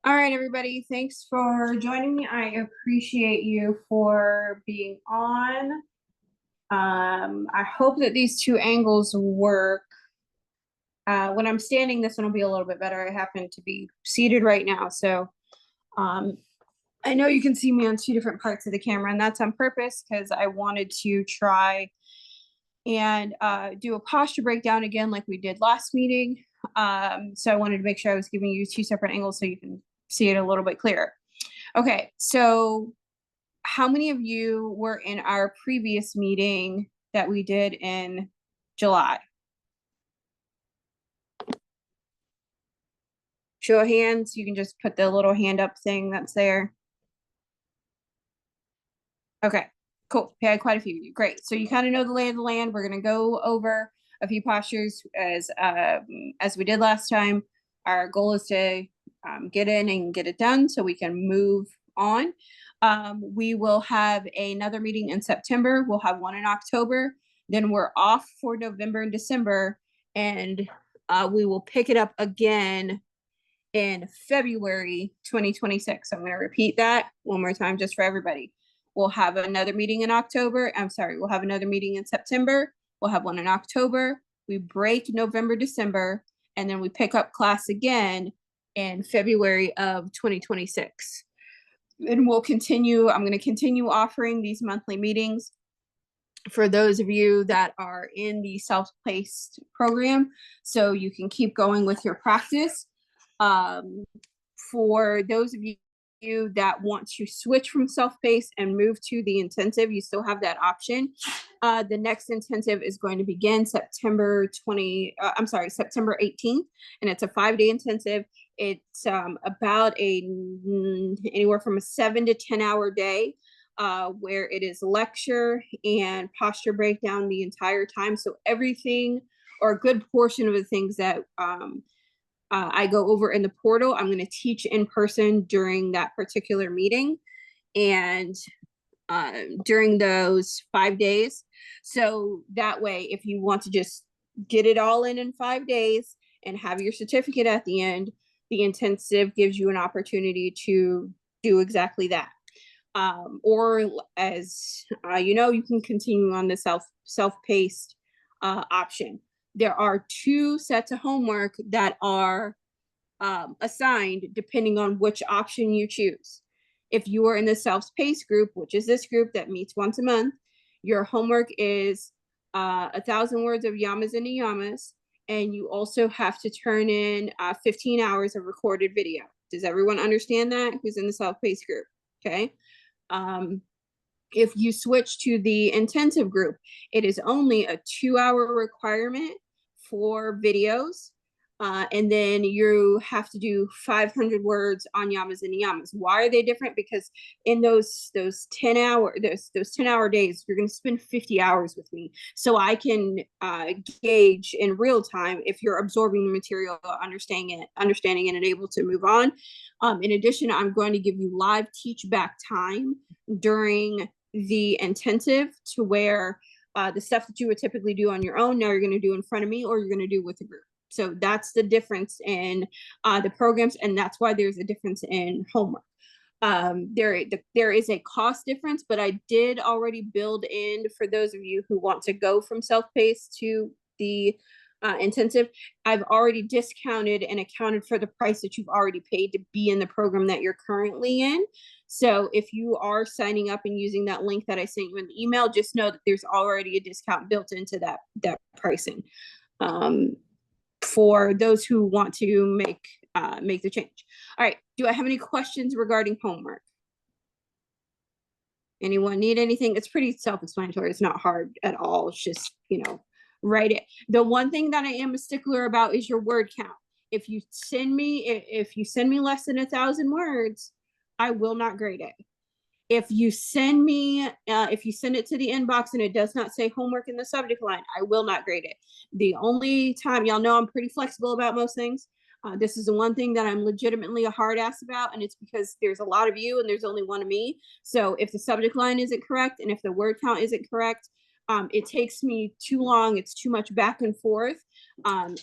All right, everybody. Thanks for joining me. I appreciate you for being on. I hope that these two angles work. When I'm standing, this one will be a little bit better. I happen to be seated right now, so I know you can see me on two different parts of the camera, and that's on purpose because I wanted to try and do a posture breakdown again like we did last meeting. So I wanted to make sure I was giving you two separate angles so you can see it a little bit clearer. Okay, so how many of you were in our previous meeting that we did in July? Show of hands, you can just put the little hand up thing that's there. Okay, cool. We had quite a few of you. Great. So you kind of know the lay of the land. We're going to go over a few postures as we did last time. Our goal is to get in and get it done so we can move on. We will have another meeting in September. We'll have one in October. Then we're off for November and December, and we will pick it up again in February 2026. I'm going to repeat that one more time just for everybody. We'll have another meeting in October. I'm sorry, we'll have another meeting in September. We'll have one in October. We break November, December, and then we pick up class again in February of 2026. And we'll continue, I'm going to continue offering these monthly meetings for those of you that are in the self-paced program, so you can keep going with your practice. For those of you that want to switch from self-paced and move to the intensive, you still have that option. The next intensive is going to begin September 18th, and it's a 5-day intensive. It's about anywhere from a 7 to 10 hour day, where it is lecture and posture breakdown the entire time. So everything, or a good portion of the things that I go over in the portal, I'm going to teach in person during that particular meeting and during those 5 days. So that way, if you want to just get it all in 5 days and have your certificate at the end, the intensive gives you an opportunity to do exactly that. Or as you know, you can continue on the self-paced option. There are 2 sets of homework that are assigned depending on which option you choose. If you are in the self-paced group, which is this group that meets once a month, your homework is 1,000 words of yamas and niyamas, and you also have to turn in 15 hours of recorded video. Does everyone understand that who's in the self-paced group? Okay. If you switch to the intensive group, it is only a 2-hour requirement for videos. And then you have to do 500 words on yamas and niyamas. Why are they different? Because in those 10 hour days, you're going to spend 50 hours with me, so I can gauge in real time if you're absorbing the material, understanding it, and able to move on. In addition, I'm going to give you live teach back time during the intensive, to where the stuff that you would typically do on your own, now you're going to do in front of me, or you're going to do with a group. So that's the difference in the programs, and that's why there's a difference in homework. There is a cost difference, but I did already build in, for those of you who want to go from self-paced to the intensive, I've already discounted and accounted for the price that you've already paid to be in the program that you're currently in. So if you are signing up and using that link that I sent you in the email, just know that there's already a discount built into that pricing. For those who want to make the change. All right, do I have any questions regarding homework? Anyone need anything? It's pretty self-explanatory. It's not hard at all. It's just, write it. The one thing that I am a stickler about is your word count. If you send me less than 1,000 words, I will not grade it. If you send it to the inbox and it does not say homework in the subject line, I will not grade it. The only time, y'all know I'm pretty flexible about most things. This is the one thing that I'm legitimately a hard ass about, and it's because there's a lot of you and there's only one of me. So if the subject line isn't correct and if the word count isn't correct, it takes me too long. It's too much back and forth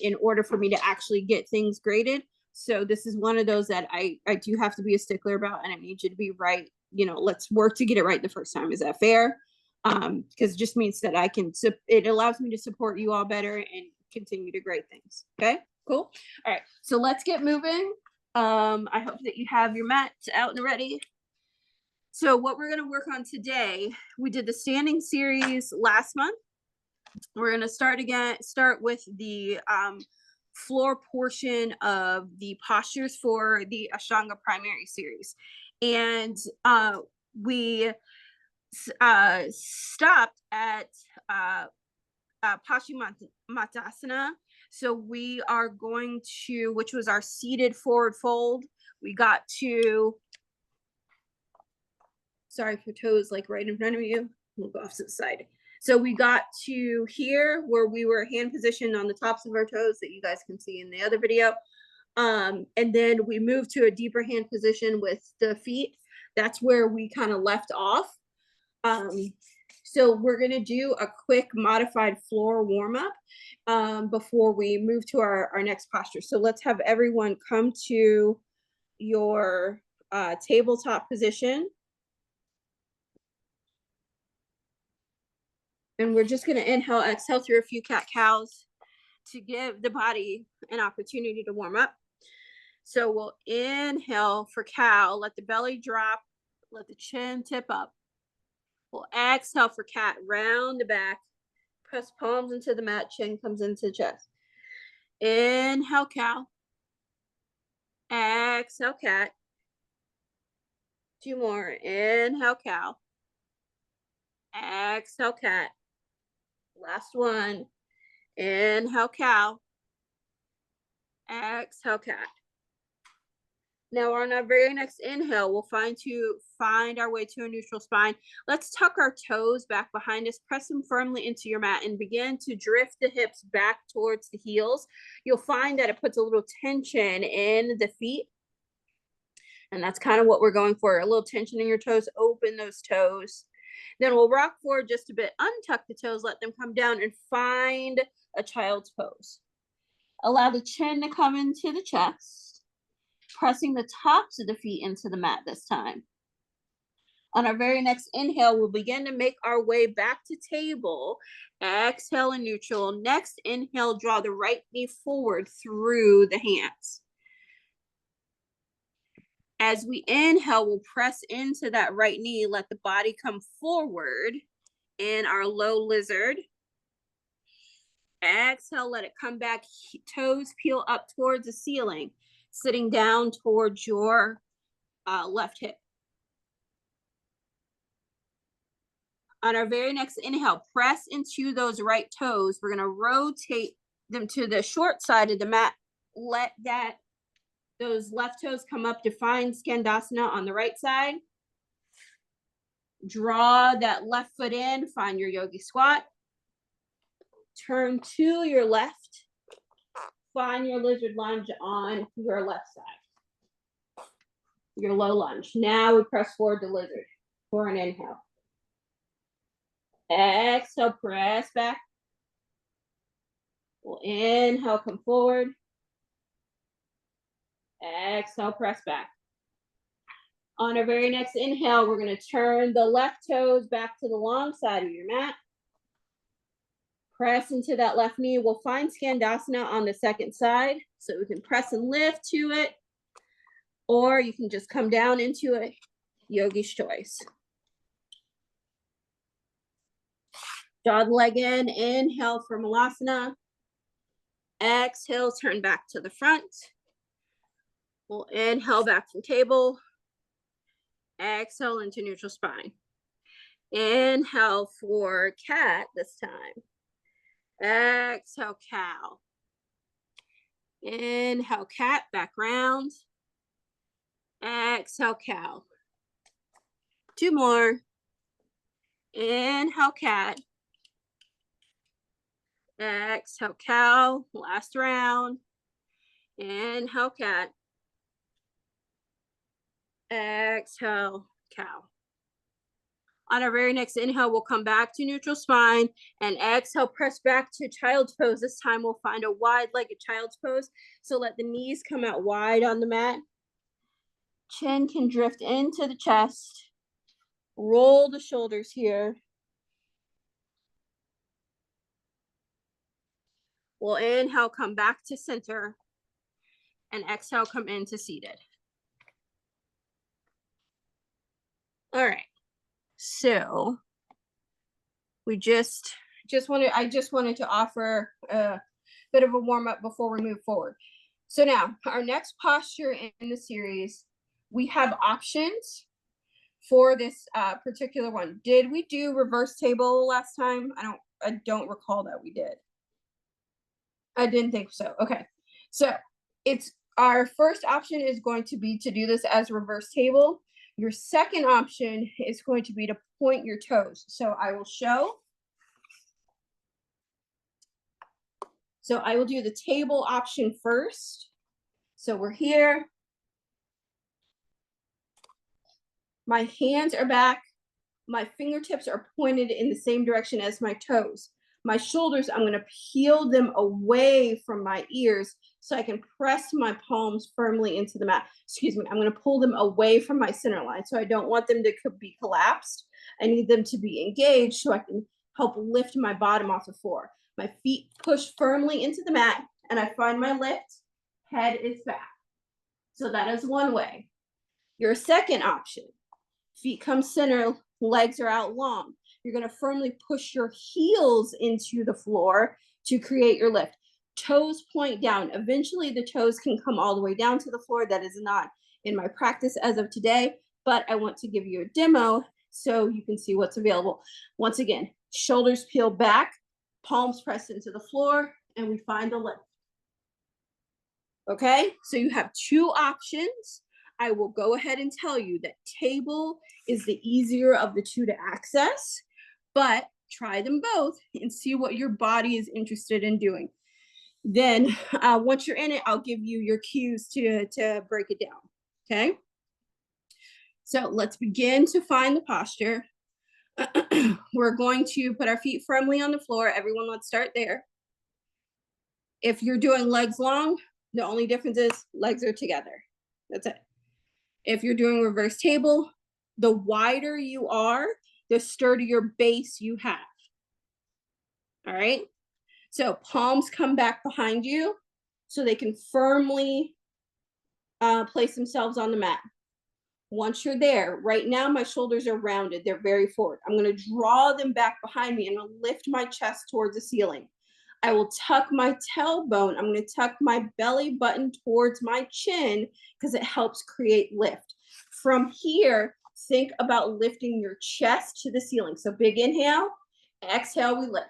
in order for me to actually get things graded. So this is one of those that I do have to be a stickler about, and I need you to be right. You know, let's work to get it right the first time. Is that fair? Because it just means that it allows me to support you all better and continue to great things. Okay, cool. All right, so let's get moving. I hope that you have your mats out and ready. So what we're going to work on today, we did the standing series last month. We're going to start with the floor portion of the postures for the Ashtanga primary series. And we stopped at Paschimottanasana. So we are going to, which was our seated forward fold. We got to, sorry for toes like right in front of you. We'll go off to the side. So we got to here where we were hand positioned on the tops of our toes that you guys can see in the other video. And then we moved to a deeper hand position with the feet. That's where we kind of left off. So we're going to do a quick modified floor warm up before we move to our next posture. So let's have everyone come to your tabletop position. And we're just going to inhale, exhale through a few cat-cows to give the body an opportunity to warm up. So we'll inhale for cow, let the belly drop, let the chin tip up. We'll exhale for cat, round the back, press palms into the mat, chin comes into the chest. Inhale cow, exhale cat. 2 more, inhale cow, exhale cat. Last one, inhale cow, exhale cat. Now on our very next inhale, we'll find our way to a neutral spine. Let's tuck our toes back behind us, press them firmly into your mat, and begin to drift the hips back towards the heels. You'll find that it puts a little tension in the feet. And that's kind of what we're going for, a little tension in your toes. Open those toes. Then we'll rock forward just a bit, untuck the toes, let them come down, and find a child's pose. Allow the chin to come into the chest, pressing the tops of the feet into the mat this time. On our very next inhale, we'll begin to make our way back to table. Exhale in neutral. Next inhale, draw the right knee forward through the hands. As we inhale, we'll press into that right knee, let the body come forward in our low lizard. Exhale, let it come back, toes peel up towards the ceiling, sitting down towards your left hip. On our very next inhale, press into those right toes. We're going to rotate them to the short side of the mat. Let those left toes come up to find Skandasana on the right side. Draw that left foot in, find your yogi squat. Turn to your left. Find your lizard lunge on your left side. Your low lunge. Now we press forward to lizard for an inhale. Exhale, press back. We'll inhale, come forward. Exhale, press back. On our very next inhale, we're going to turn the left toes back to the long side of your mat. Press into that left knee. We'll find Skandasana on the second side. So we can press and lift to it, or you can just come down into it, yogi's choice. Draw the leg in, inhale for Malasana. Exhale, turn back to the front. We'll inhale back from table. Exhale into neutral spine. Inhale for cat this time. Exhale, cow. Inhale, cat, back round. Exhale, cow. 2 more. Inhale, cat. Exhale, cow. Last round. Inhale, cat. Exhale, cow. On our very next inhale, we'll come back to neutral spine, and exhale, press back to child's pose. This time we'll find a wide-legged child's pose. So let the knees come out wide on the mat. Chin can drift into the chest. Roll the shoulders here. We'll inhale, come back to center, and exhale, come into seated. All right. So we I just wanted to offer a bit of a warm up before we move forward. So now our next posture in the series, we have options for this particular one. Did we do reverse table last time? I don't recall that we did. I didn't think so. Okay. So it's our first option is going to be to do this as reverse table. Your second option is going to be to point your toes. So I will show. So I will do the table option first. So we're here. My hands are back. My fingertips are pointed in the same direction as my toes. My shoulders, I'm going to peel them away from my ears so I can press my palms firmly into the mat. Excuse me, I'm going to pull them away from my center line. So I don't want them to be collapsed. I need them to be engaged so I can help lift my bottom off the floor. My feet push firmly into the mat and I find my lift. Head is back. So that is one way. Your second option, feet come center, legs are out long. You're going to firmly push your heels into the floor to create your lift. Toes point down. Eventually, the toes can come all the way down to the floor. That is not in my practice as of today, but I want to give you a demo so you can see what's available. Once again, shoulders peel back, palms press into the floor, and we find the lift. Okay, so you have two options. I will go ahead and tell you that table is the easier of the two to access, but try them both and see what your body is interested in doing. Then once you're in it, I'll give you your cues to break it down, okay? So let's begin to find the posture. We're going to put our feet firmly on the floor. Everyone, let's start there. If you're doing legs long, the only difference is legs are together. That's it. If you're doing reverse table, the wider you are, the sturdier base you have. All right. So palms come back behind you so they can firmly place themselves on the mat. Once you're there, right now my shoulders are rounded. They're very forward. I'm going to draw them back behind me and I'll lift my chest towards the ceiling. I will tuck my tailbone. I'm going to tuck my belly button towards my chin because it helps create lift. From here, think about lifting your chest to the ceiling. So big inhale, exhale, we lift.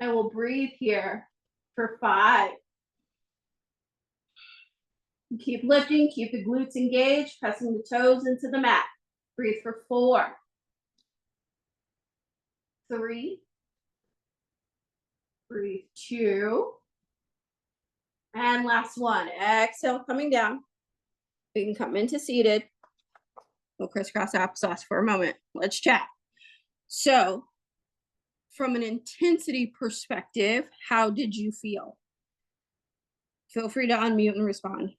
I will breathe here for 5. Keep lifting, keep the glutes engaged, pressing the toes into the mat. Breathe for 4, 3, breathe 2, and last one. Exhale, coming down. We can come into seated. We'll crisscross applesauce for a moment. Let's chat. So, from an intensity perspective, how did you feel? Feel free to unmute and respond.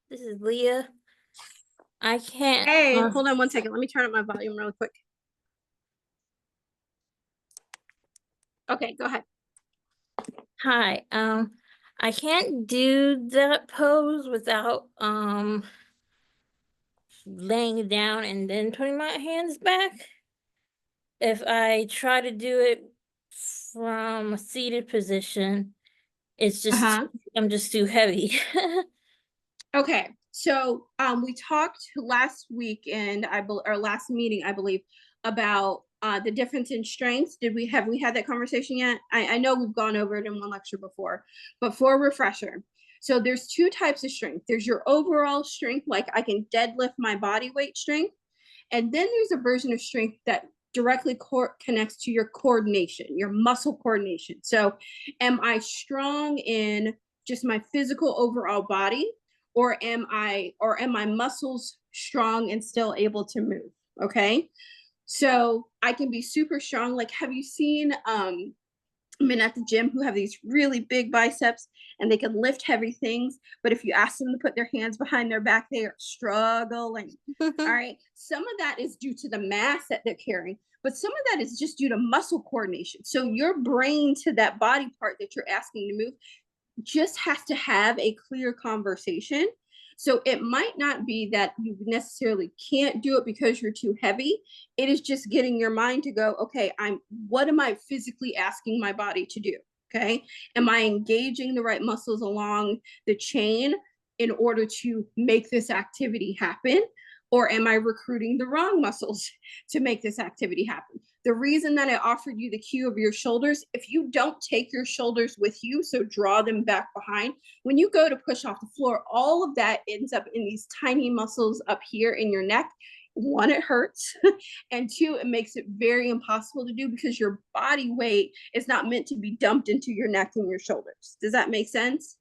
This is Leah. I can't. Hey, hold on one second. Let me turn up my volume really quick. Okay, go ahead. Hi. I can't do that pose without laying down and then putting my hands back. If I try to do it from a seated position, it's just I'm just too heavy. Okay, so we talked last week and or last meeting, I believe, about the difference in strengths. Have we had that conversation yet? I know we've gone over it in one lecture before, but for a refresher. So there's 2 types of strength. There's your overall strength, like I can deadlift my body weight strength. And then there's a version of strength that directly connects to your coordination, your muscle coordination. So am I strong in just my physical overall body, or am my muscles strong and still able to move? Okay. So I can be super strong. Like, have you seen men at the gym who have these really big biceps and they can lift heavy things, but if you ask them to put their hands behind their back, they are struggling. All right. Some of that is due to the mass that they're carrying, but some of that is just due to muscle coordination. So your brain to that body part that you're asking to move just has to have a clear conversation. So it might not be that you necessarily can't do it because you're too heavy. It is just getting your mind to go, okay, what am I physically asking my body to do? Okay. Am I engaging the right muscles along the chain in order to make this activity happen? Or am I recruiting the wrong muscles to make this activity happen? The reason that I offered you the cue of your shoulders, if you don't take your shoulders with you, so draw them back behind, when you go to push off the floor, all of that ends up in these tiny muscles up here in your neck. One, it hurts. And two, it makes it very impossible to do because your body weight is not meant to be dumped into your neck and your shoulders. Does that make sense?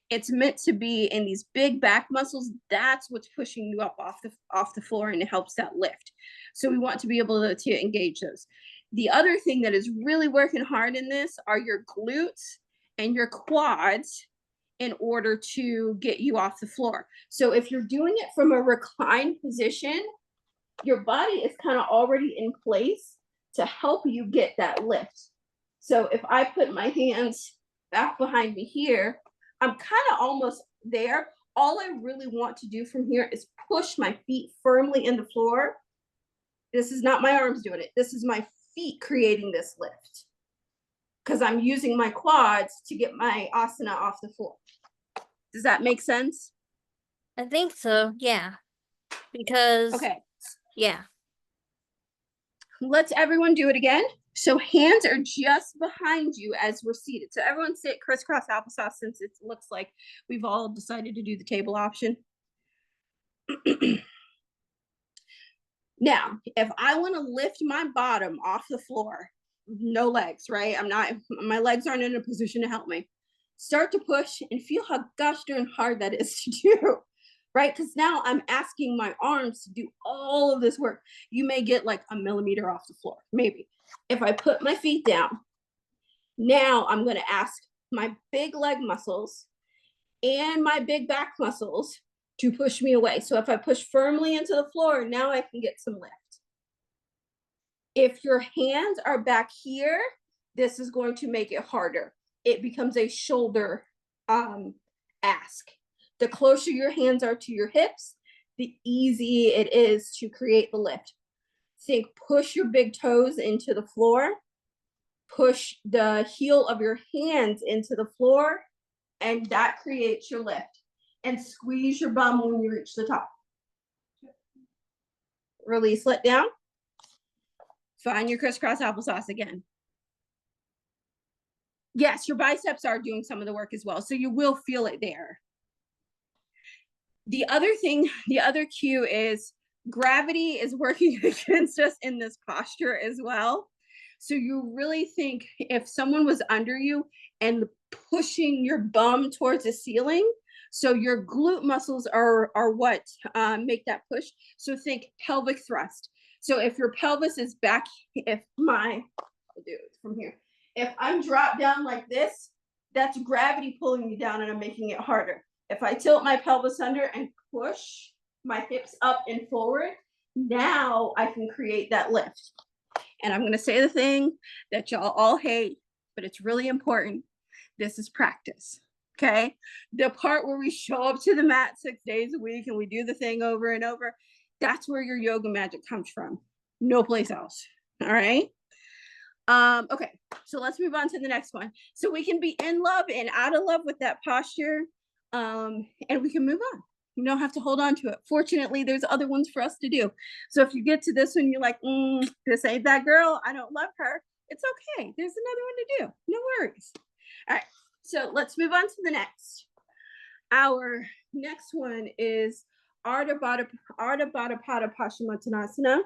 It's meant to be in these big back muscles. That's what's pushing you up off the floor, and it helps that lift. So we want to be able to engage those. The other thing that is really working hard in this are your glutes and your quads in order to get you off the floor. So if you're doing it from a reclined position, your body is kind of already in place to help you get that lift. So if I put my hands back behind me here, I'm kind of almost there. All I really want to do from here is push my feet firmly in the floor. This is not my arms doing it. This is my feet creating this lift because I'm using my quads to get my asana off the floor. Does that make sense? I think so, yeah. Because, okay, yeah. Let's everyone do it again. So hands are just behind you as we're seated. So everyone sit crisscross applesauce since it looks like we've all decided to do the table option. Now, if I want to lift my bottom off the floor, no legs, right? My legs aren't in a position to help me. Start to push and feel how gosh darn hard that is to do, right? Because now I'm asking my arms to do all of this work. You may get like a millimeter off the floor, maybe. If I put my feet down, now I'm going to ask my big leg muscles and my big back muscles to push me away. So if I push firmly into the floor, now I can get some lift. If your hands are back here, this is going to make it harder. It becomes a shoulder ask. The closer your hands are to your hips, the easier it is to create the lift. Think, push your big toes into the floor, push the heel of your hands into the floor, and that creates your lift. And squeeze your bum when you reach the top. Release, let down. Find your crisscross applesauce again. Yes, your biceps are doing some of the work as well, so you will feel it there. The other thing, the other cue is gravity is working against us in this posture as well. So you really think if someone was under you and pushing your bum towards the ceiling, so your glute muscles are what make that push. So think pelvic thrust. So if your pelvis is back, I'll do it from here. If I'm dropped down like this, that's gravity pulling me down and I'm making it harder. If I tilt my pelvis under and push my hips up and forward, now I can create that lift. And I'm going to say the thing that y'all all hate, but it's really important. This is practice. Okay. The part where we show up to the mat 6 days a week and we do the thing over and over, that's where your yoga magic comes from. No place else. All right. Okay. So let's move on to the next one. So we can be in love and out of love with that posture. And we can move on. You don't have to hold on to it. Fortunately, there's other ones for us to do. So if you get to this one, you're like, this ain't that girl. I don't love her. It's okay. There's another one to do. No worries. All right. So let's move on to the next. Our next one is Urdhva Paschimottanasana.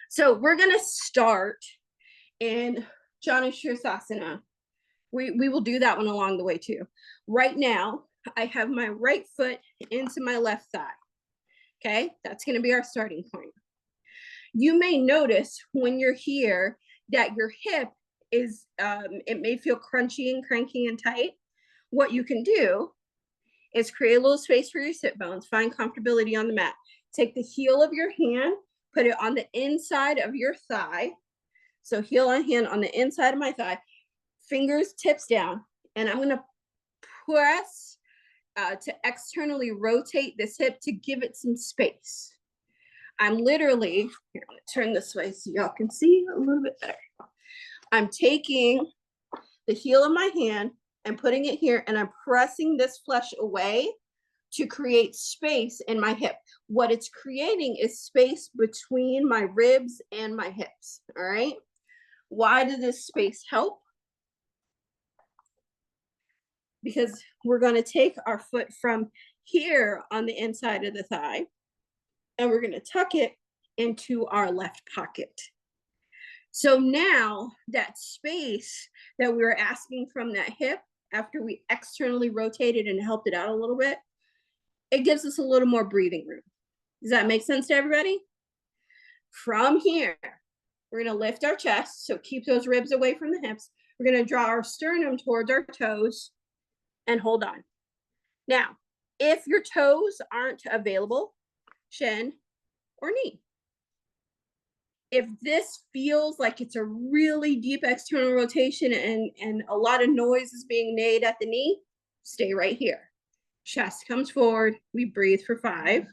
So we're gonna start in Janushrasana. We will do that one along the way too. Right now, I have my right foot into my left thigh. Okay, that's gonna be our starting point. You may notice when you're here that your hip is, it may feel crunchy and cranky and tight. What you can do is create a little space for your sit bones, find comfortability on the mat. Take the heel of your hand, put it on the inside of your thigh. So heel on hand on the inside of my thigh, fingers tips down, and I'm gonna press to externally rotate this hip to give it some space. I'm literally, here, I'm gonna turn this way so y'all can see a little bit better. I'm taking the heel of my hand and putting it here, and I'm pressing this flesh away to create space in my hip. What it's creating is space between my ribs and my hips, all right? Why does this space help? Because we're gonna take our foot from here on the inside of the thigh, and we're gonna tuck it into our left pocket. So now that space that we were asking from that hip, after we externally rotated and helped it out a little bit, it gives us a little more breathing room. Does that make sense to everybody? From here, we're gonna lift our chest, so keep those ribs away from the hips. We're gonna draw our sternum towards our toes and hold on. Now, if your toes aren't available, shin or knee. If this feels like it's a really deep external rotation and a lot of noise is being made at the knee, stay right here. Chest comes forward. We breathe for 5.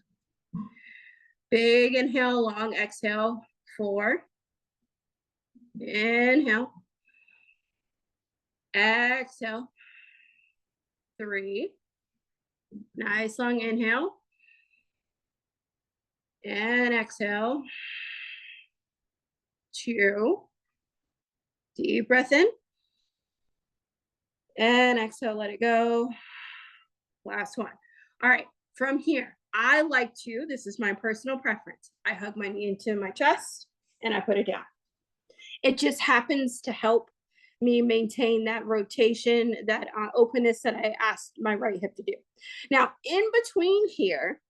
Big inhale, long exhale. 4. Inhale. Exhale. 3. Nice long inhale. And exhale. 2. Deep breath in. And exhale, let it go. Last one. All right, from here, I like to, this is my personal preference, I hug my knee into my chest and I put it down. It just happens to help me maintain that rotation, that openness that I asked my right hip to do. Now, in between here,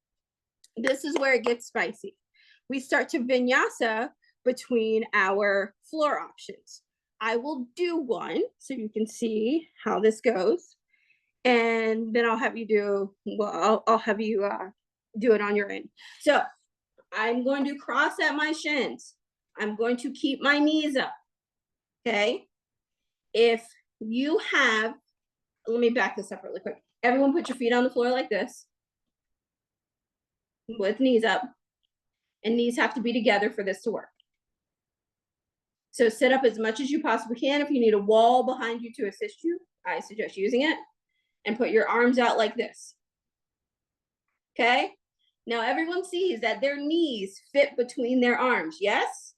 this is where it gets spicy. We start to vinyasa between our floor options. I will do one so you can see how this goes. And then I'll have you do, well, I'll have you do it on your end. So I'm going to cross at my shins. I'm going to keep my knees up, okay? If you have, let me back this up really quick. Everyone put your feet on the floor like this, with knees up, and knees have to be together for this to work. So sit up as much as you possibly can. If you need a wall behind you to assist you, I suggest using it. And put your arms out like this. Okay? Now everyone sees that their knees fit between their arms, yes?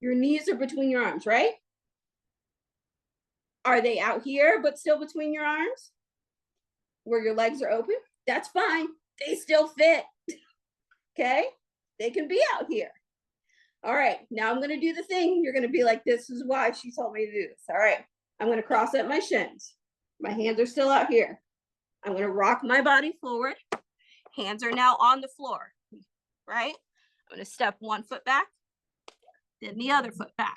Your knees are between your arms, right? Are they out here but still between your arms? Where your legs are open? That's fine. They still fit. Okay? They can be out here. All right, now I'm gonna do the thing. You're gonna be like, this is why she told me to do this. All right, I'm gonna cross at my shins. My hands are still out here. I'm gonna rock my body forward. Hands are now on the floor, right? I'm gonna step one foot back, then the other foot back.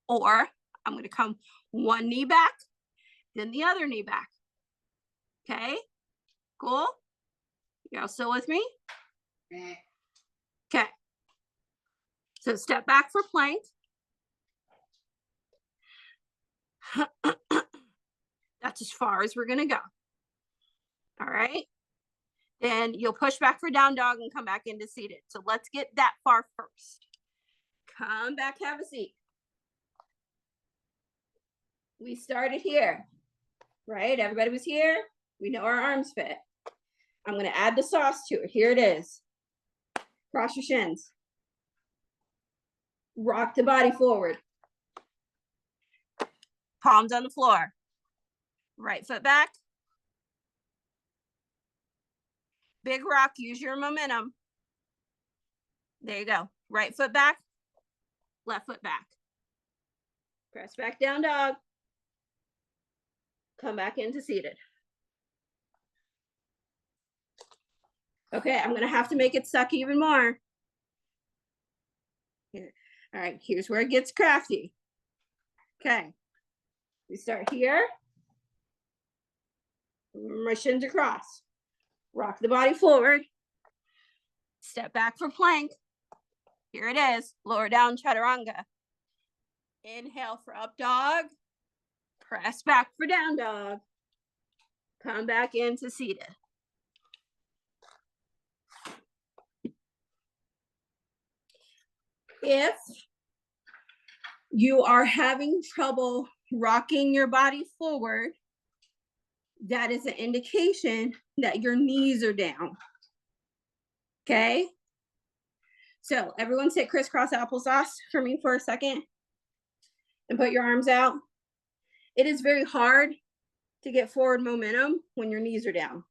Or I'm gonna come one knee back, then the other knee back. Okay, cool? Y'all still with me? Okay. So step back for plank. That's as far as we're gonna go. All right. Then you'll push back for down dog and come back into seated. So let's get that far first. Come back, have a seat. We started here, right? Everybody was here. We know our arms fit. I'm gonna add the sauce to it. Here it is. Cross your shins. Rock the body forward. Palms on the floor. Right foot back. Big rock, use your momentum. There you go. Right foot back, left foot back. Press back down dog. Come back into seated. Okay, I'm gonna have to make it suck even more. Here. All right, here's where it gets crafty. Okay, we start here. My shins across. Rock the body forward. Step back for plank. Here it is, lower down chaturanga. Inhale for up dog. Press back for down dog. Come back into seated. If you are having trouble rocking your body forward, that is an indication that your knees are down. Okay? So everyone sit crisscross applesauce for me for a second and put your arms out. It is very hard to get forward momentum when your knees are down.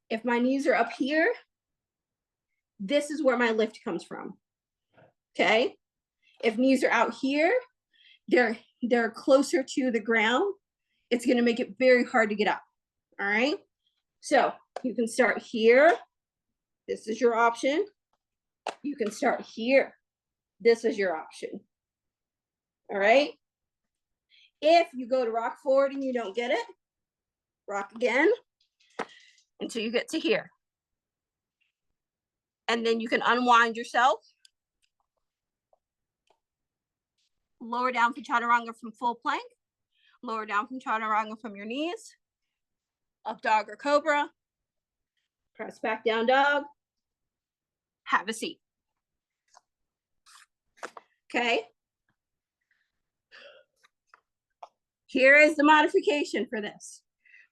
If my knees are up here, this is where my lift comes from. Okay? If knees are out here, they're closer to the ground. It's going to make it very hard to get up. All right? So you can start here. This is your option. You can start here. This is your option. All right? If you go to rock forward and you don't get it, rock again until you get to here. And then you can unwind yourself. Lower down from chaturanga from full plank. Lower down from chaturanga from your knees. Up dog or cobra. Press back down dog. Have a seat. Okay. Here is the modification for this.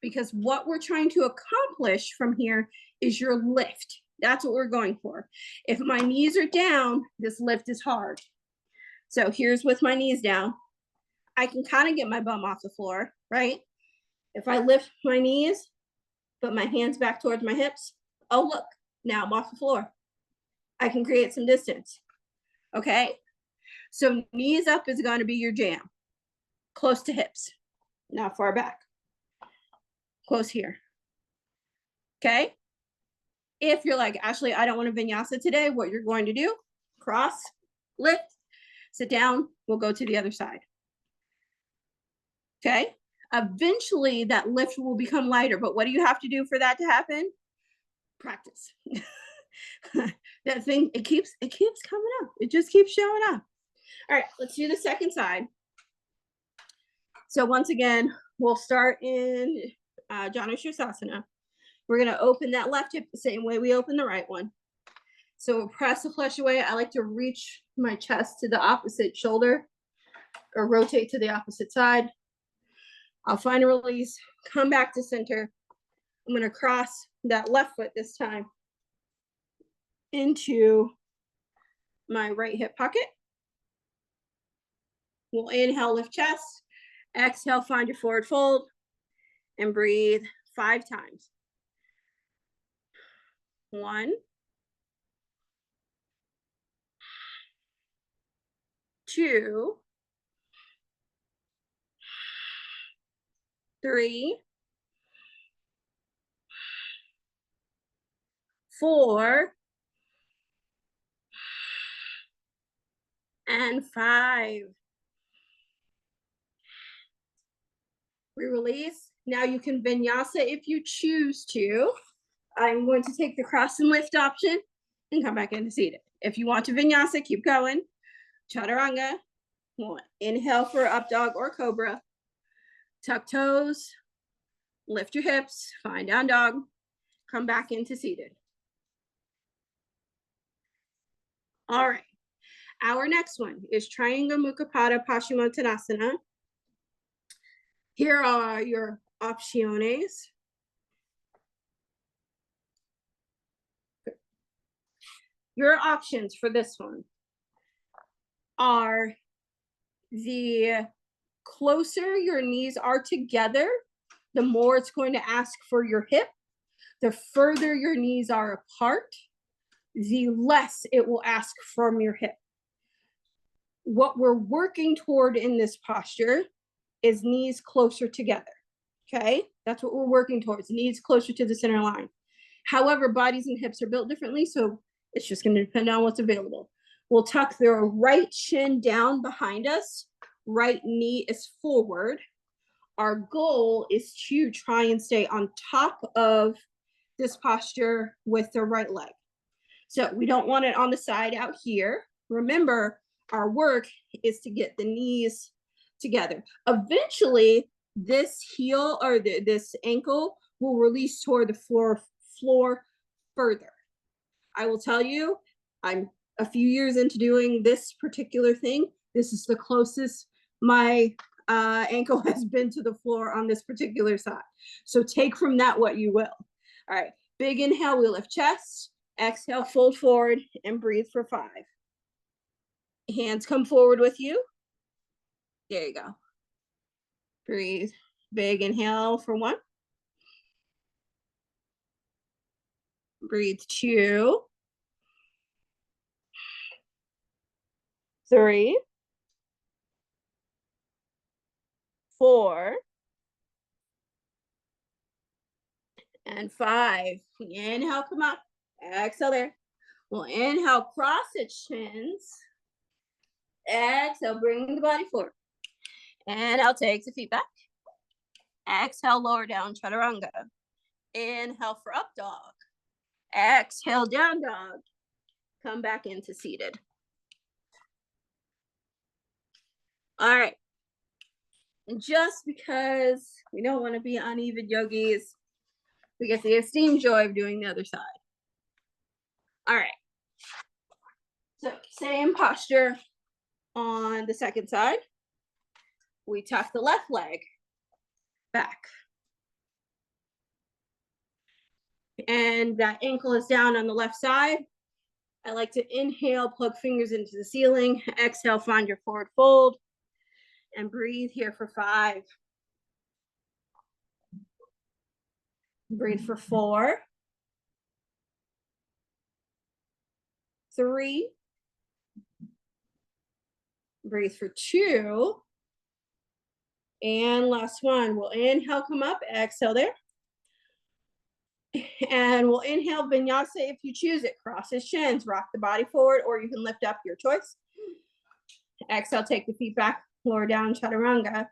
Because what we're trying to accomplish from here is your lift. That's what we're going for. If my knees are down, this lift is hard. So here's with my knees down. I can kind of get my bum off the floor, right? If I lift my knees, put my hands back towards my hips, oh look, now I'm off the floor. I can create some distance, okay? So knees up is going to be your jam. Close to hips, not far back. Close here, okay? If you're like, Ashley, I don't want to vinyasa today, what you're going to do, cross, lift, sit down, we'll go to the other side. Okay? Eventually that lift will become lighter, but what do you have to do for that to happen? Practice. That thing, it keeps coming up. It just keeps showing up. All right, let's do the second side. So once again, we'll start in Janusasana. We're going to open that left hip the same way we open the right one. So we'll press the flesh away. I like to reach my chest to the opposite shoulder or rotate to the opposite side. I'll find a release, come back to center. I'm going to cross that left foot this time into my right hip pocket. We'll inhale, lift chest. Exhale, find your forward fold and breathe 5 times. 1, 2, 3, 4, and 5. We release. Now you can vinyasa if you choose to. I'm going to take the cross and lift option and come back into seated. If you want to vinyasa, keep going. Chaturanga. We'll inhale for up dog or cobra. Tuck toes. Lift your hips. Find down dog. Come back into seated. All right. Our next one is Triangle Mukha Paschimottanasana. Here are your opciones. Your options for this one are the closer your knees are together, the more it's going to ask for your hip. The further your knees are apart, the less it will ask from your hip. What we're working toward in this posture is knees closer together. Okay, that's what we're working towards, knees closer to the center line. However, bodies and hips are built differently, so it's just going to depend on what's available. We'll tuck the right shin down behind us, right knee is forward. Our goal is to try and stay on top of this posture with the right leg. So we don't want it on the side out here. Remember, our work is to get the knees together. Eventually, this heel or this ankle will release toward the floor further. I will tell you, I'm a few years into doing this particular thing. This is the closest my ankle has been to the floor on this particular side. So take from that what you will. All right, big inhale, we lift chest. Exhale, fold forward and breathe for 5. Hands come forward with you. There you go. Breathe. Big inhale for 1. Breathe 2. 3. 4. And 5. Inhale, come up. Exhale there. We'll inhale, cross the chins. Exhale, bring the body forward. Inhale, take the feet back. Exhale, lower down, chaturanga. Inhale for up dog. Exhale, down dog. Come back into seated. All right. And just because we don't want to be uneven yogis, we get the esteemed joy of doing the other side. All right. So same posture on the second side. We tuck the left leg back. And that ankle is down on the left side. I like to inhale, plug fingers into the ceiling. Exhale, find your forward fold. And breathe here for 5. Breathe for 4. 3. Breathe for 2. And last one. We'll inhale, come up, exhale there. And we'll inhale vinyasa if you choose it. Cross his shins, rock the body forward, or you can lift up, your choice. Exhale, take the feet back, lower down, chaturanga.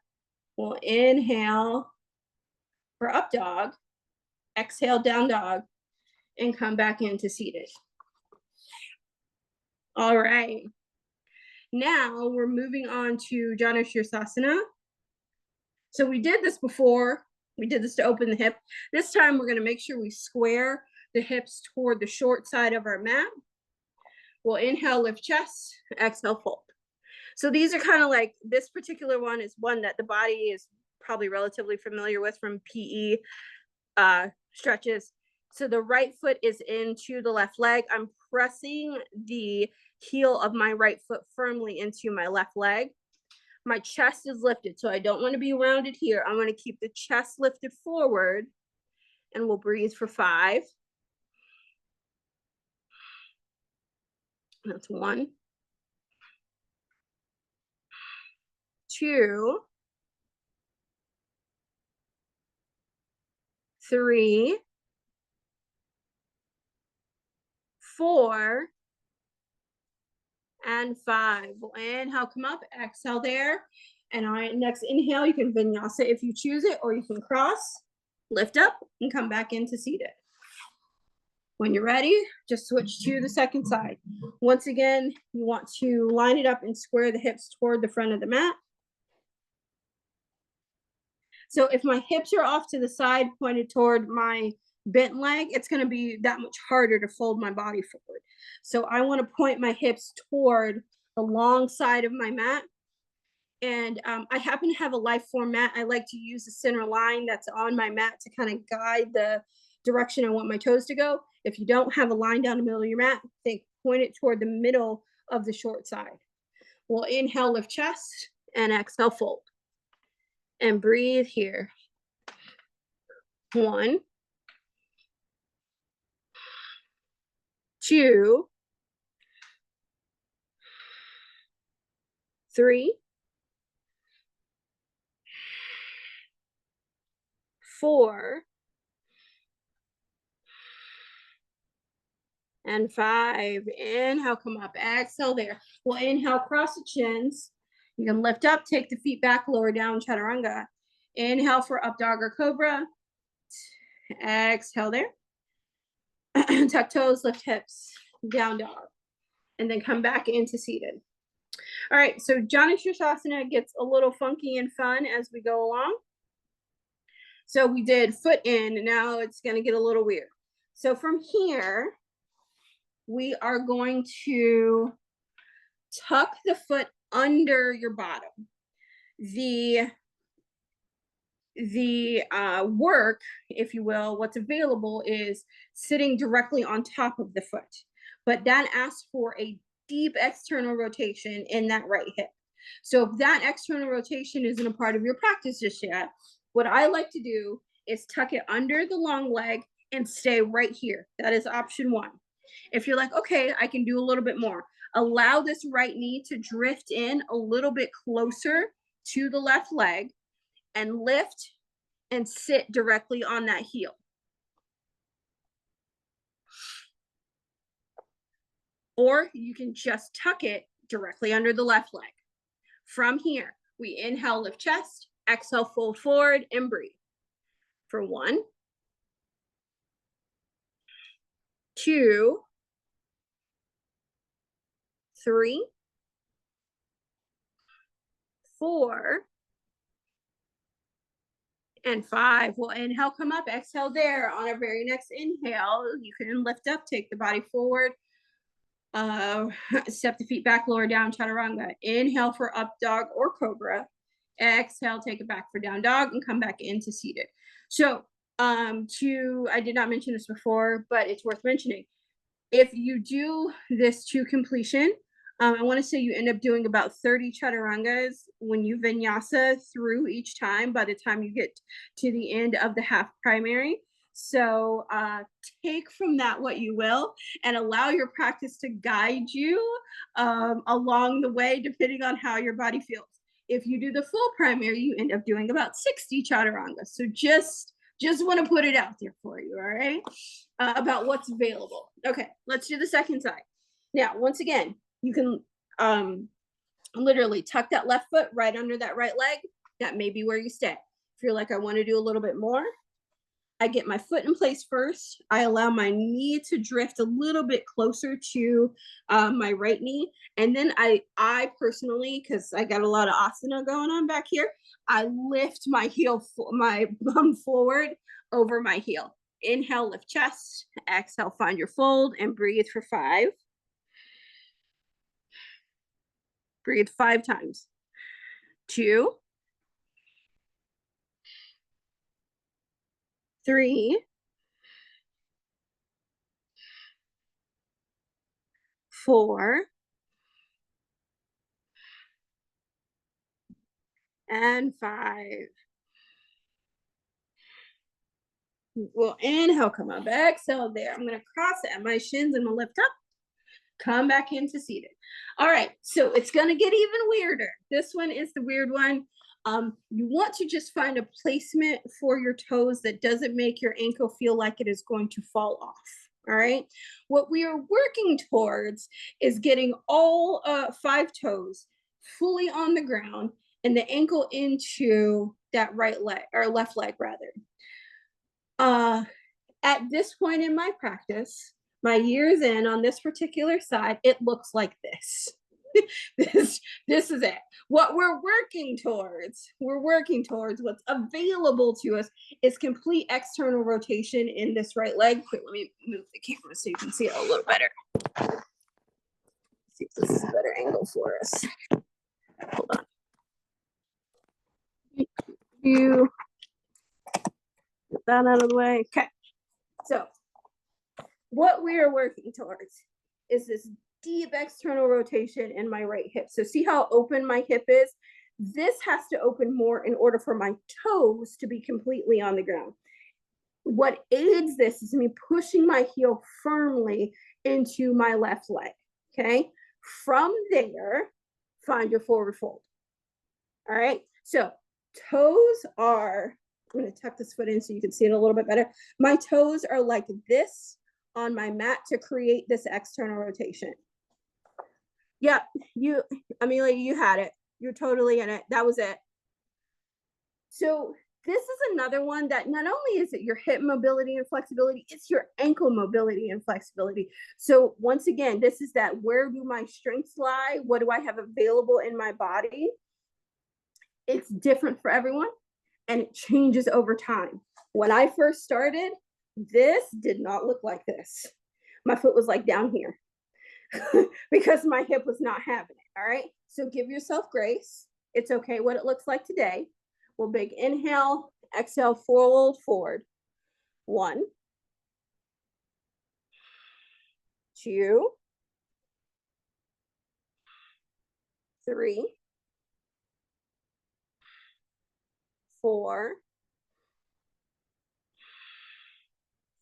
We'll inhale for up dog. Exhale, down dog, and come back into seated. All right. Now we're moving on to Janu Sirsasana. So we did this before. We did this to open the hip. This time we're going to make sure we square the hips toward the short side of our mat. We'll inhale, lift chest, exhale, fold. So these are kind of like, this particular one is one that the body is probably relatively familiar with from PE stretches. So the right foot is into the left leg. I'm pressing the heel of my right foot firmly into my left leg. My chest is lifted, so I don't want to be rounded here. I want to keep the chest lifted forward, and we'll breathe for 5. That's 1. 2. 3. 4. And 5. We'll inhale, come up, exhale there. And on your next inhale, you can vinyasa if you choose it, or you can cross, lift up, and come back into seated. When you're ready, just switch to the second side. Once again, you want to line it up and square the hips toward the front of the mat. So if my hips are off to the side, pointed toward my bent leg, it's going to be that much harder to fold my body forward. So I want to point my hips toward the long side of my mat. And I happen to have a life form mat. I like to use the center line that's on my mat to kind of guide the direction I want my toes to go. If you don't have a line down the middle of your mat, point it toward the middle of the short side. We'll inhale, lift chest, and exhale, fold. And breathe here. 1. 2, 3, 4, and 5. Inhale, come up, exhale there. We'll inhale, cross the chins. You can lift up, take the feet back, lower down, chaturanga. Inhale for up dog or cobra. Exhale there. Tuck toes, lift hips, down dog. And then come back into seated. All right, so Janu Sirsasana gets a little funky and fun as we go along. So we did foot in, and now it's going to get a little weird. So from here, we are going to tuck the foot under your bottom. The work, if you will, what's available is sitting directly on top of the foot, but that asks for a deep external rotation in that right hip. So if that external rotation isn't a part of your practice just yet, what I like to do is tuck it under the long leg and stay right here. That is option 1. If you're like, okay, I can do a little bit more, allow this right knee to drift in a little bit closer to the left leg and lift and sit directly on that heel. Or you can just tuck it directly under the left leg. From here, we inhale, lift chest, exhale, fold forward, and breathe. For 1, 2, 3, 4, and 5. We'll inhale, come up, exhale there. On our very next inhale, you can lift up, take the body forward, step the feet back, lower down, chaturanga. Inhale for up dog or cobra. Exhale, take it back for down dog and come back into seated. So I did not mention this before, but it's worth mentioning. If you do this to completion, I want to say you end up doing about 30 chaturangas when you vinyasa through each time by the time you get to the end of the half primary. So take from that what you will and allow your practice to guide you along the way, depending on how your body feels. If you do the full primary, you end up doing about 60 chaturangas. So just want to put it out there for you, all right? About what's available. Okay, let's do the second side. Now, once again, you can literally tuck that left foot right under that right leg. That may be where you stay. If you're like, I want to do a little bit more, I get my foot in place first. I allow my knee to drift a little bit closer to my right knee. And then I personally, because I got a lot of asana going on back here, I lift my my bum forward over my heel. Inhale, lift chest. Exhale, find your fold and breathe for 5. Breathe 5 times. 2, 3, 4, and 5. We'll inhale, come up, exhale there. I'm going to cross it at my shins and we'll lift up. Come back into seated. All right, so it's going to get even weirder. This one is the weird one. You want to just find a placement for your toes that doesn't make your ankle feel like it is going to fall off. All right, what we are working towards is getting all 5 toes fully on the ground and the ankle into that right leg or left leg rather. At this point in my practice, my years in on this particular side, it looks like this. This is it. What we're working towards what's available to us is complete external rotation in this right leg. Wait, let me move the camera so you can see it a little better. See if this is a better angle for us. Hold on. You get that out of the way. Okay. So what we are working towards is this deep external rotation in my right hip. So see how open my hip is? This has to open more in order for my toes to be completely on the ground. What aids this is me pushing my heel firmly into my left leg, okay? From there, find your forward fold. All right, so toes are, I'm gonna tuck this foot in so you can see it a little bit better. My toes are like this on my mat to create this external rotation. Yep, Amelia, you had it. You're totally in it. That was it. So this is another one that not only is it your hip mobility and flexibility, it's your ankle mobility and flexibility. So once again, this is that, where do my strengths lie? What do I have available in my body? It's different for everyone and it changes over time. When I first started, this did not look like this. My foot was like down here because my hip was not having it. All right. So give yourself grace. It's okay what it looks like today. We'll big inhale, exhale, fold forward. 1, 2, 3, 4,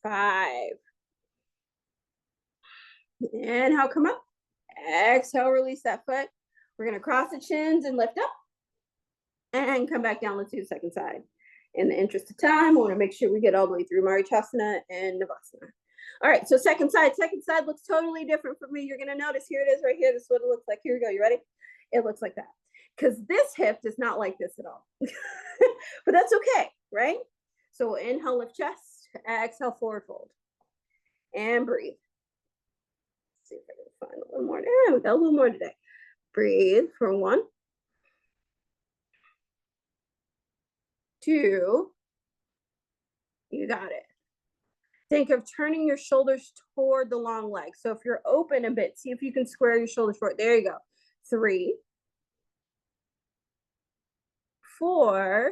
5. Inhale, come up. Exhale, release that foot. We're going to cross the chins and lift up and come back down. Let's do the second side. In the interest of time, we want to make sure we get all the way through Virabhadrasana and Tadasana. All right, so second side looks totally different for me. You're going to notice, here it is right here. This is what it looks like. Here we go. You ready? It looks like that. Because this hip does not like this at all. But that's okay, right? So we'll inhale, lift chest. Exhale, forward fold. And breathe. Let's see if I can find a little more. There we go, a little more today. Breathe for 1, 2. You got it. Think of turning your shoulders toward the long leg. So if you're open a bit, see if you can square your shoulders forward. There you go. 3, 4,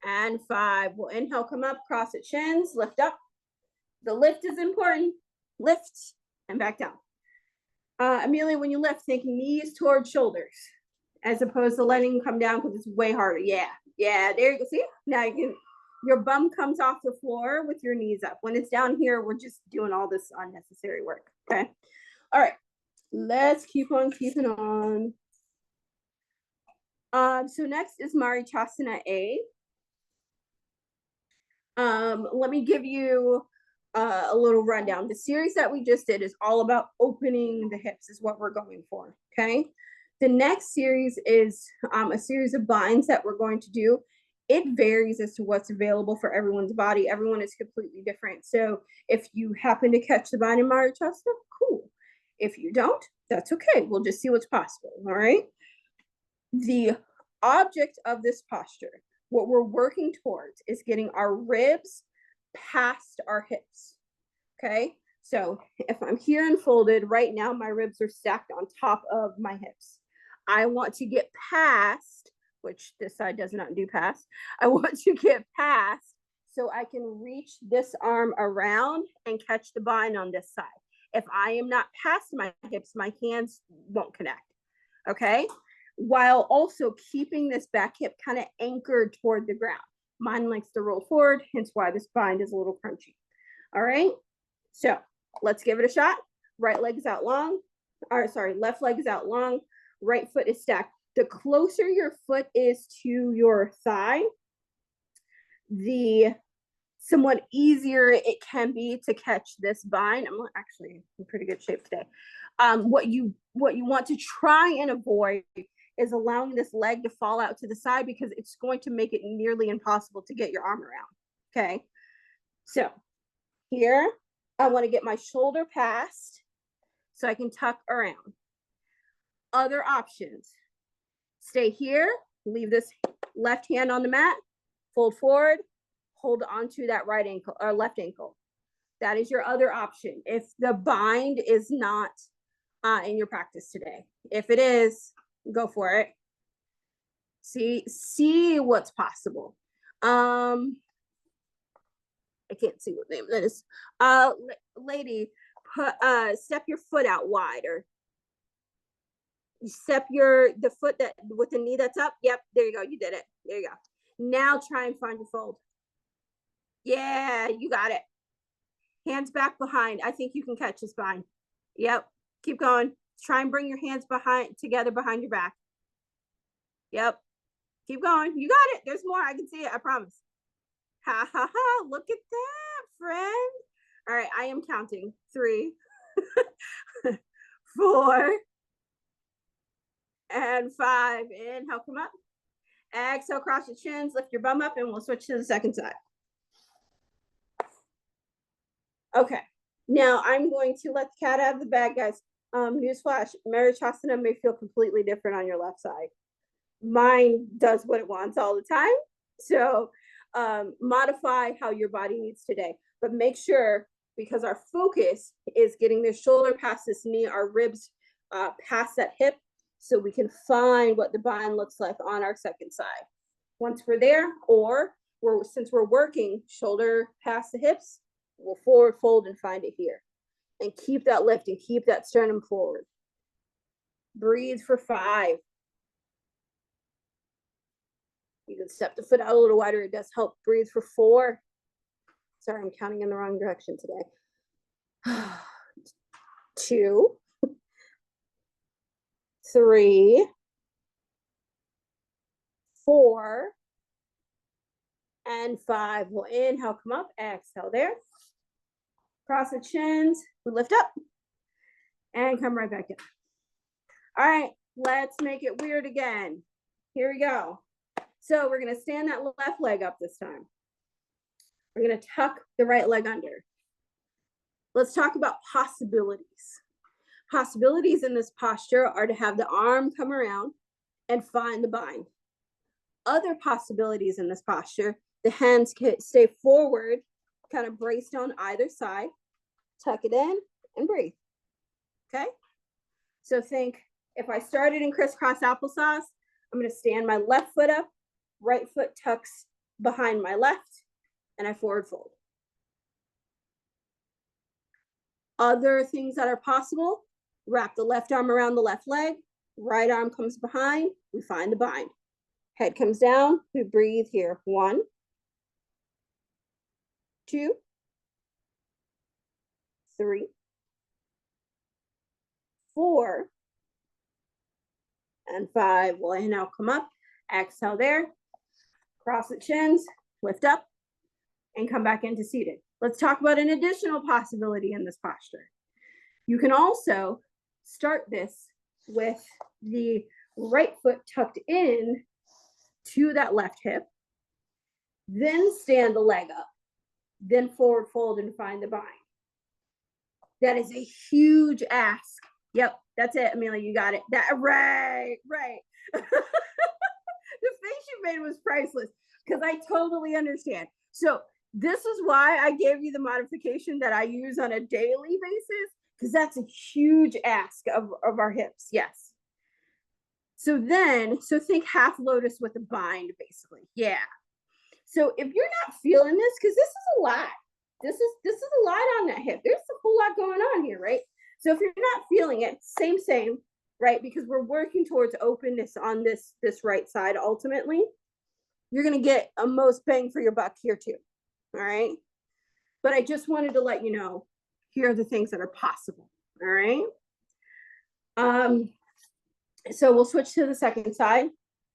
and 5. We'll inhale, come up, cross the chins, lift up. The lift is important. Lift and back down. Amelia, when you lift, think knees towards shoulders as opposed to letting them come down because it's way harder. Yeah, there you go. See, now you can, your bum comes off the floor with your knees up. When it's down here, we're just doing all this unnecessary work, okay? All right, let's keep on keeping on. So next is Virabhadrasana I. Let me give you a little rundown. The series that we just did is all about opening the hips is what we're going for, okay? The next series is a series of binds that we're going to do. It varies as to what's available for everyone's body. Everyone is completely different. So if you happen to catch the bind in Virabhadrasana, cool. If you don't, that's okay. We'll just see what's possible, all right? The object of this posture, what we're working towards, is getting our ribs past our hips, okay? So if I'm here and folded, right now my ribs are stacked on top of my hips. I want to get past, which this side does not do past, I want to get past so I can reach this arm around and catch the bind on this side. If I am not past my hips, my hands won't connect, okay? While also keeping this back hip kind of anchored toward the ground. Mine likes to roll forward, hence why this bind is a little crunchy. All right, so let's give it a shot. Right leg is out long, or sorry, left leg is out long, right foot is stacked. The closer your foot is to your thigh, the somewhat easier it can be to catch this bind. I'm actually in pretty good shape today. What you want to try and avoid is allowing this leg to fall out to the side because it's going to make it nearly impossible to get your arm around, okay? So here, I want to get my shoulder past so I can tuck around. Other options, stay here, leave this left hand on the mat, fold forward, hold onto that right ankle or left ankle. That is your other option if the bind is not in your practice today. If it is, go for it. See what's possible. I can't see what name that is. Lady, step your foot out wide, or you step the foot that with the knee that's up. Yep, there you go. You did it. There you go. Now try and find your fold. Yeah, you got it. Hands back behind. I think you can catch the spine. Yep. Keep going. Try and bring your hands together behind your back. Yep. Keep going. You got it. There's more. I can see it. I promise. Ha ha ha. Look at that, friend. All right. I am counting. 3, 4, and 5. Inhale, come up. Exhale, cross your chins, lift your bum up, and we'll switch to the second side. Okay. Now I'm going to let the cat out of the bag, guys. Newsflash, Virabhadrasana may feel completely different on your left side. Mine does what it wants all the time. So modify how your body needs today. But make sure, because our focus is getting the shoulder past this knee, our ribs past that hip, so we can find what the bind looks like on our second side. Once we're there, or since we're working shoulder past the hips, we'll forward fold and find it here. And keep that lift and keep that sternum forward. Breathe for 5. You can step the foot out a little wider. It does help. Breathe for 4. Sorry, I'm counting in the wrong direction today. 2, 3, 4, and 5. We'll inhale, come up, exhale there. Cross the chins, we lift up, and come right back in. All right, let's make it weird again. Here we go. So we're gonna stand that left leg up this time. We're gonna tuck the right leg under. Let's talk about possibilities. Possibilities in this posture are to have the arm come around and find the bind. Other possibilities in this posture, the hands can stay forward, kind of braced on either side, tuck it in and breathe. Okay? So think, if I started in crisscross applesauce, I'm going to stand my left foot up, right foot tucks behind my left, and I forward fold. Other things that are possible, wrap the left arm around the left leg, right arm comes behind, we find the bind. Head comes down, we breathe here. 1, 2, 3, 4, and 5. We'll inhale, come up, exhale there, cross the chins, lift up, and come back into seated. Let's talk about an additional possibility in this posture. You can also start this with the right foot tucked in to that left hip, then stand the leg up, then forward fold and find the bind. That is a huge ask. Yep, that's it, Amelia, you got it. Right. The face you made was priceless, because I totally understand. So this is why I gave you the modification that I use on a daily basis, because that's a huge ask of our hips. Yes. So think half lotus with a bind, basically. Yeah. So if you're not feeling this, because this is a lot. This is a lot on that hip. There's a whole lot going on here, right? So if you're not feeling it, same, right? Because we're working towards openness on this right side ultimately. You're going to get a most bang for your buck here too. All right. But I just wanted to let you know, here are the things that are possible. All right. So we'll switch to the second side.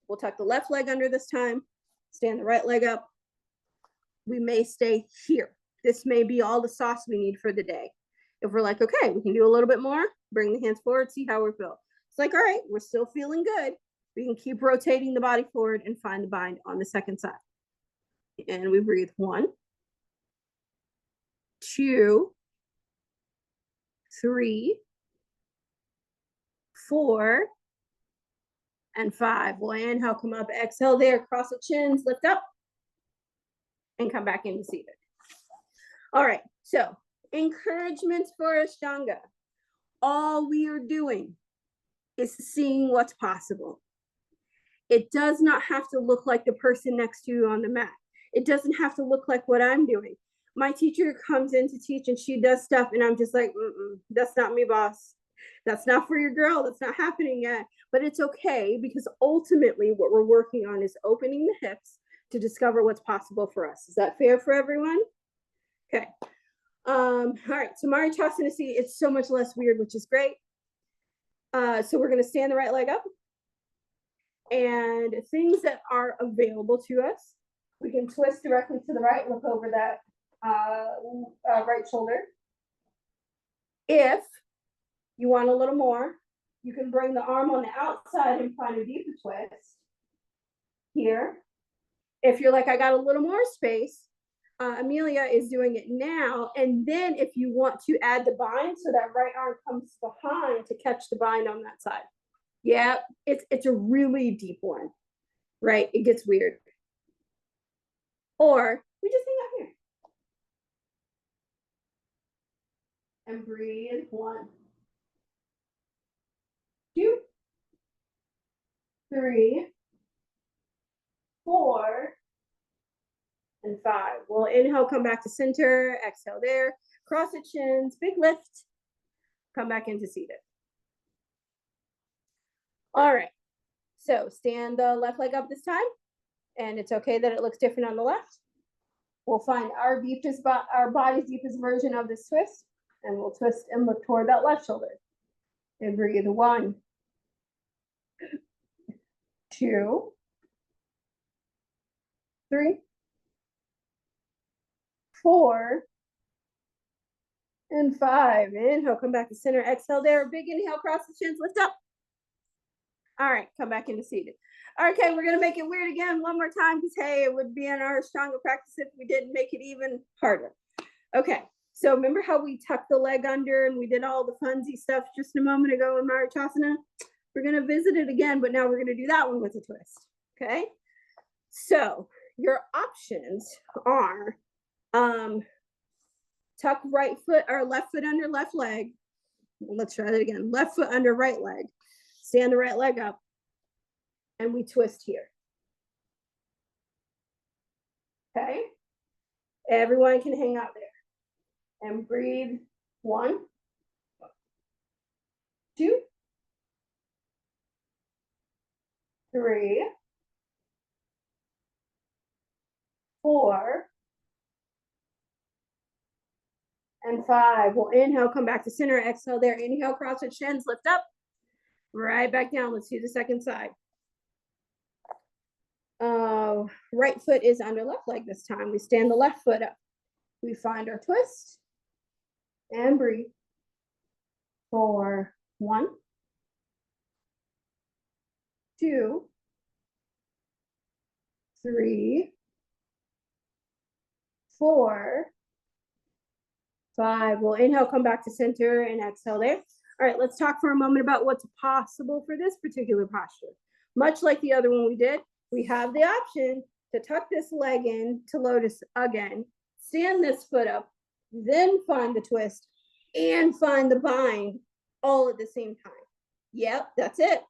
We'll tuck the left leg under this time, stand the right leg up. We may stay here. This may be all the sauce we need for the day. If we're like, okay, we can do a little bit more, bring the hands forward, see how we feel. It's like, all right, we're still feeling good. We can keep rotating the body forward and find the bind on the second side. And we breathe. 1, 2, 3, 4, and 5. We'll inhale, come up, exhale there, cross the chins, lift up, and come back into seated. All right, so encouragements for Ashtanga. All we are doing is seeing what's possible. It does not have to look like the person next to you on the mat. It doesn't have to look like what I'm doing. My teacher comes in to teach and she does stuff and I'm just like, that's not me, boss. That's not for your girl. That's not happening yet. But it's okay, because ultimately what we're working on is opening the hips to discover what's possible for us. Is that fair for everyone? Okay. All right, so Virabhadrasana II, it's so much less weird, which is great. So we're going to stand the right leg up. And things that are available to us, we can twist directly to the right, look over that right shoulder. If you want a little more, you can bring the arm on the outside and find a deeper twist here. If you're like, I got a little more space, Amelia is doing it now. And then if you want to add the bind, so that right arm comes behind to catch the bind on that side. Yeah, it's a really deep one, right? It gets weird. Or we just hang out here. And breathe. 1, 2, 3, 4, and 5. We'll inhale, come back to center, exhale there, cross the shins, big lift, come back into seated. All right, so stand the left leg up this time, and it's okay that it looks different on the left. We'll find our body's deepest version of this twist, and we'll twist and look toward that left shoulder. And breathe. 1, 2, 3, 4, and 5. Inhale, come back to center, exhale there. Big inhale, cross the shins, lift up. All right, come back into seated. Okay, we're gonna make it weird again one more time because hey, it would be in our Ashtanga practice if we didn't make it even harder. Okay, so remember how we tucked the leg under and we did all the funsy stuff just a moment ago in Virabhadrasana? We're gonna visit it again, but now we're gonna do that one with a twist. Okay, so your options are tuck right foot or left foot under left leg. Let's try that again. Left foot under right leg. Stand the right leg up. And we twist here. Okay. Everyone can hang out there. And breathe. 1, 2, 3, 4, and 5. We'll inhale, come back to center, exhale there. Inhale, cross the shins, lift up. Right back down. Let's do the second side. Right foot is under left leg this time. We stand the left foot up. We find our twist and breathe. 4, 1, 2, 3, 4, 5. We'll inhale, come back to center and exhale there. All right, let's talk for a moment about what's possible for this particular posture. Much like the other one we did, we have the option to tuck this leg in to lotus again, stand this foot up, then find the twist and find the bind all at the same time. Yep, that's it.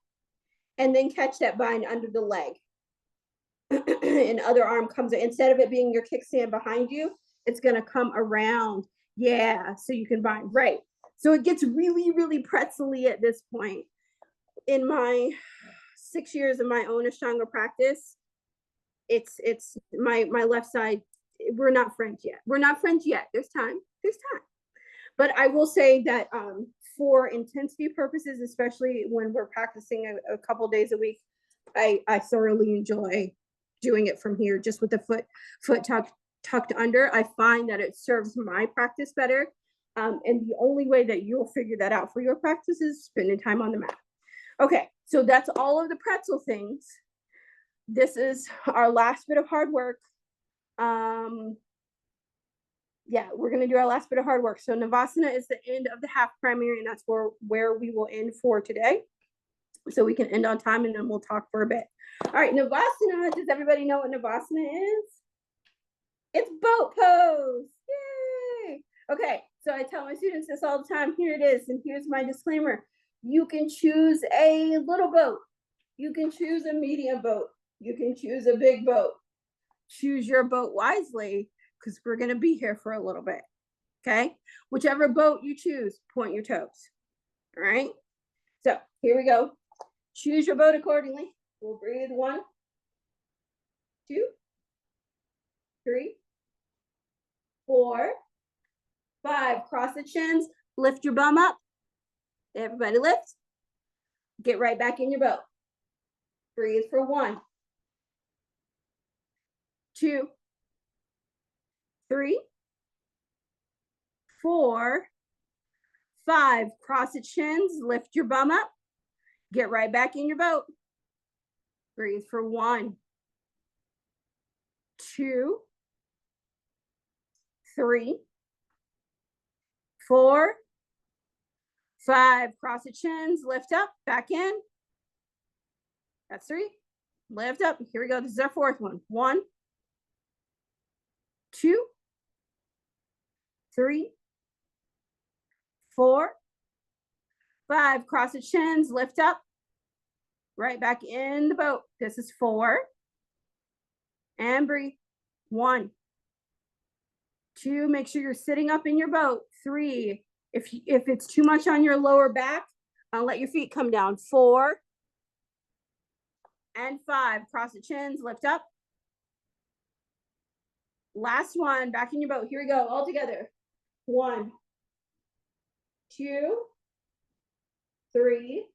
And then catch that bind under the leg. And other arm comes in. Instead of it being your kickstand behind you, it's going to come around. Yeah, so you can bind. Right. So it gets really, really pretzel-y at this point. In my 6 years of my own Ashtanga practice, it's my left side. We're not friends yet. We're not friends yet. There's time. There's time. But I will say that for intensity purposes, especially when we're practicing a couple days a week, I thoroughly enjoy doing it from here, just with the foot tucked under. I find that it serves my practice better. And the only way that you'll figure that out for your practice is spending time on the mat. Okay, so that's all of the pretzel things. This is our last bit of hard work. Yeah, we're going to do our last bit of hard work. So Navasana is the end of the half primary, and that's where we will end for today. So we can end on time, and then we'll talk for a bit. All right, Navasana. Does everybody know what Navasana is? It's boat pose. Yay! Okay, so I tell my students this all the time. Here it is, and here's my disclaimer. You can choose a little boat. You can choose a medium boat. You can choose a big boat. Choose your boat wisely, because we're going to be here for a little bit. Okay? Whichever boat you choose, point your toes. All right? So here we go. Choose your boat accordingly. We'll breathe. 1, 2, 3, 4, 5, cross the chins, lift your bum up. Everybody lift. Get right back in your boat. Breathe for 1, 2, 3, 4, 5. Cross the chins, lift your bum up. Get right back in your boat. Breathe for 1, 2, 3, 4, 5. Cross the chins, lift up, back in. That's 3. Lift up. Here we go. This is our 4th one. 1, 2, 3, 4, 5. Cross the chins, lift up. Right back in the boat. This is 4. And breathe. 1, 2. Make sure you're sitting up in your boat. 3. If it's too much on your lower back, let your feet come down. 4 and 5. Cross the chins, lift up. Last one, back in your boat. Here we go, all together. 1, 2, 3,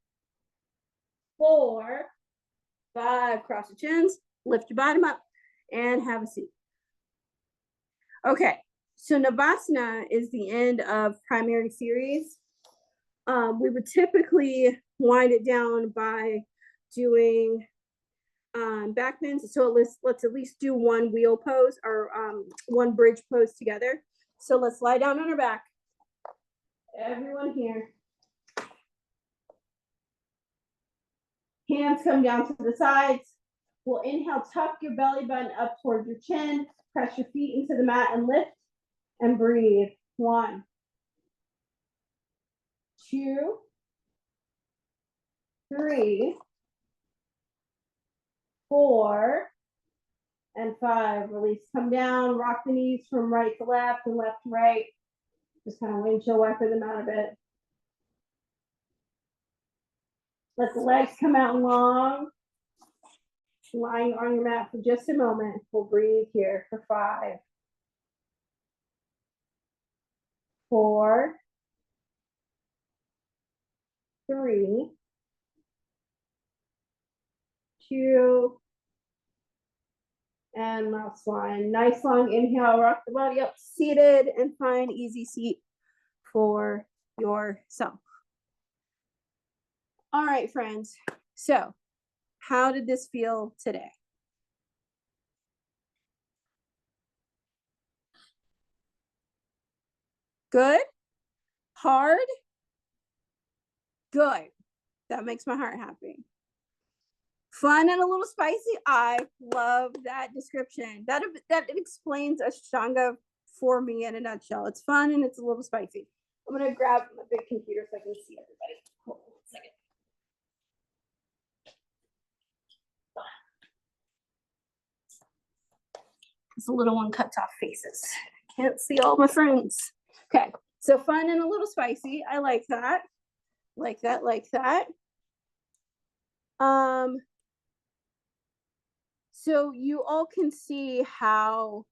4, 5. Cross the chins, lift your bottom up, and have a seat. Okay, so Navasana is the end of primary series. We would typically wind it down by doing back bends. So let's at least do one wheel pose or one bridge pose together. So let's lie down on our back. Everyone here. Hands come down to the sides. We'll inhale, tuck your belly button up towards your chin. Press your feet into the mat and lift and breathe. 1, 2, 3, 4, and 5. Release, come down, rock the knees from right to left and left to right. Just kind of windshield wiper them out a bit. Let the legs come out long. Lying on your mat for just a moment. We'll breathe here for 5, 4, 3, 2, and last one. Nice long inhale, rock the body up, seated, and find easy seat for yourself. All right, friends. So, how did this feel today? Good? Hard? Good. That makes my heart happy. Fun and a little spicy. I love that description. That explains Ashtanga for me in a nutshell. It's fun and it's a little spicy. I'm going to grab my big computer so I can see everybody. Hold on a second. This little one cuts off faces. Can't see all my friends. Okay, so fun and a little spicy. I like that. Like that, like that. So you all can see how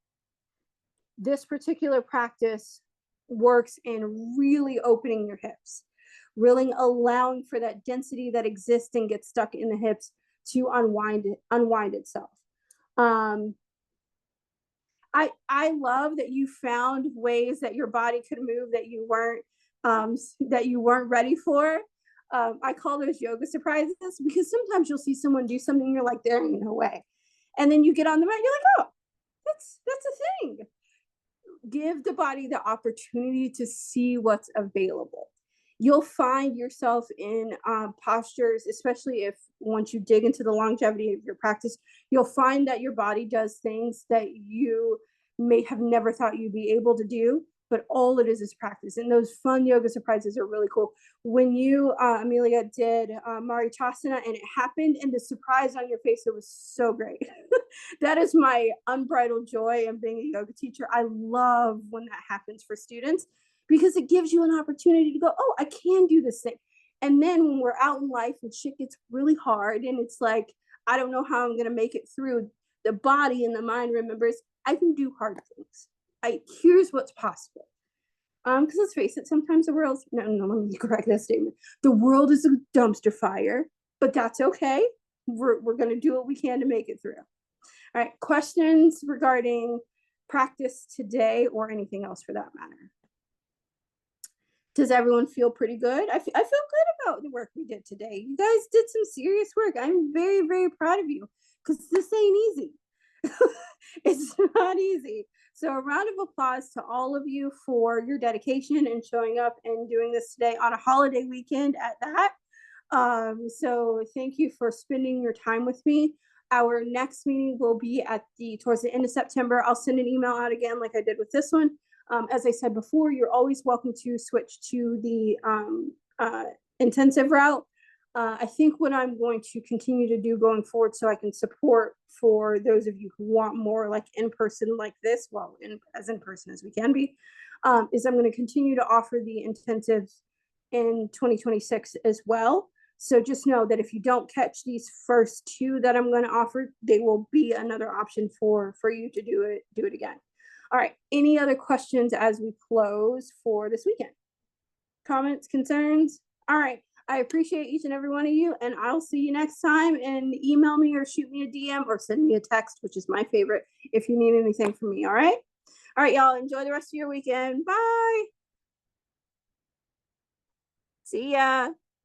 this particular practice works in really opening your hips, really allowing for that density that exists and gets stuck in the hips to unwind itself. I love that you found ways that your body could move that you weren't ready for. I call those yoga surprises because sometimes you'll see someone do something and you're like, there ain't no way. And then you get on the mat, you're like, oh, that's a thing. Give the body the opportunity to see what's available. You'll find yourself in postures, especially if once you dig into the longevity of your practice, you'll find that your body does things that you may have never thought you'd be able to do, but all it is practice. And those fun yoga surprises are really cool. When you, Amelia, did Marichasana and it happened and the surprise on your face, it was so great. That is my unbridled joy in being a yoga teacher. I love when that happens for students because it gives you an opportunity to go, oh, I can do this thing. And then when we're out in life and shit gets really hard and it's like, I don't know how I'm going to make it through, the body and the mind remembers, I can do hard things. Here's what's possible. Because let's face it, sometimes the world's, no, let me correct that statement. The world is a dumpster fire, but that's okay. We're going to do what we can to make it through. All right, questions regarding practice today or anything else for that matter? Does everyone feel pretty good? I feel good about the work we did today. You guys did some serious work. I'm very, very proud of you because this ain't easy. It's not easy. So a round of applause to all of you for your dedication and showing up and doing this today on a holiday weekend at that. So thank you for spending your time with me. Our next meeting will be towards the end of September. I'll send an email out again like I did with this one. As I said before, you're always welcome to switch to the intensive route. I think what I'm going to continue to do going forward so I can support for those of you who want more like in-person like this, well, as in-person as we can be, is I'm going to continue to offer the intensives in 2026 as well. So just know that if you don't catch these first two that I'm going to offer, they will be another option for you to do it again. All right, any other questions as we close for this weekend? Comments, concerns? All right, I appreciate each and every one of you, and I'll see you next time. And email me or shoot me a DM or send me a text, which is my favorite, if you need anything from me. All right, y'all, enjoy the rest of your weekend. Bye. See ya.